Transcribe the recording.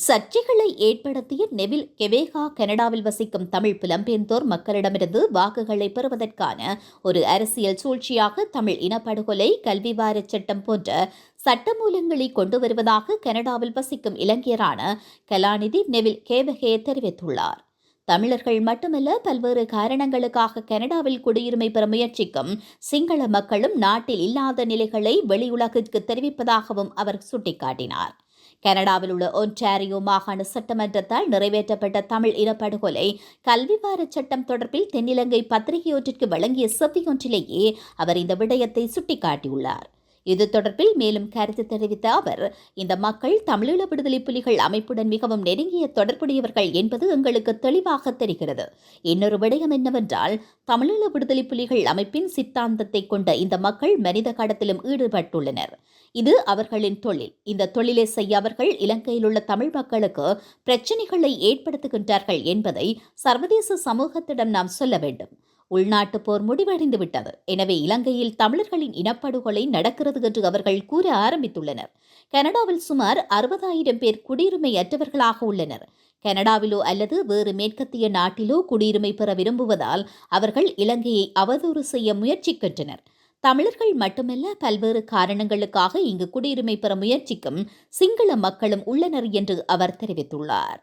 சர்ச்சைகளை ஏற்படுத்திய நெவில் கெவேகா கனடாவில் வசிக்கும் தமிழ் புலம்பெயர்ந்தோர் மக்களிடமிருந்து வாக்குகளை பெறுவதற்கான ஒரு அரசியல் சூழ்ச்சியாக தமிழ் இனப்படுகொலை கல்வி வார சட்டம் போன்ற சட்டமூலங்களை கொண்டு வருவதாக கனடாவில் வசிக்கும் இளைஞரான கலாநிதி நெவில் கேவகே தெரிவித்துள்ளார். தமிழர்கள் மட்டுமல்ல, பல்வேறு காரணங்களுக்காக கனடாவில் குடியுரிமை பெற முயற்சிக்கும் சிங்கள மக்களும் நாட்டில் இல்லாத நிலைகளை வெளியுலகிற்கு தெரிவிப்பதாகவும் அவர் சுட்டிக்காட்டினார். கனடாவில் உள்ள ஒன்டாரியோ மாகாண சட்டமன்றத்தால் நிறைவேற்றப்பட்ட தமிழ் இனப்படுகொலை கல்வி வார சட்டம் தொடர்பில் தென்னிலங்கை பத்திரிகையொன்றிற்கு வழங்கிய செவ்வியொன்றிலேயே அவர் இந்த விடயத்தை சுட்டிக்காட்டியுள்ளார். இது தொடர்பில் மேலும் கருத்து தெரிவித்த அவர், இந்த மக்கள் தமிழீழ விடுதலை புலிகள் அமைப்புடன் மிகவும் நெருங்கிய தொடர்புடையவர்கள் என்பது எங்களுக்கு தெளிவாக தெரிகிறது. இன்னொரு விடயம் என்னவென்றால், தமிழீழ விடுதலை புலிகள் அமைப்பின் சித்தாந்தத்தை கொண்ட இந்த மக்கள் மனித கடத்திலும் ஈடுபட்டுள்ளனர். இது அவர்களின் தொழில். இந்த தொழிலை செய்ய அவர்கள் இலங்கையில் உள்ள தமிழ் மக்களுக்கு பிரச்சினைகளை ஏற்படுத்துகின்றார்கள் என்பதை சர்வதேச சமூகத்திடம் நாம் சொல்ல வேண்டும். உள்நாட்டு போர் முடிவடைந்து விட்டது. எனவே இலங்கையில் தமிழர்களின் இனப்படுகொலை நடக்கிறது என்று அவர்கள் கூற ஆரம்பித்துள்ளனர். கனடாவில் சுமார் 60,000 பேர் குடியுரிமையற்றவர்களாக உள்ளனர். கனடாவிலோ அல்லது வேறு மேற்கத்திய நாட்டிலோ குடியுரிமை பெற விரும்புவதால் அவர்கள் இலங்கையை அவதூறு செய்ய முயற்சிக்கின்றனர். தமிழர்கள் மட்டுமல்ல, பல்வேறு காரணங்களுக்காக இங்கு குடியுரிமை பெற முயற்சிக்கும் சிங்கள மக்களும் உள்ளனர் என்று அவர் தெரிவித்துள்ளார்.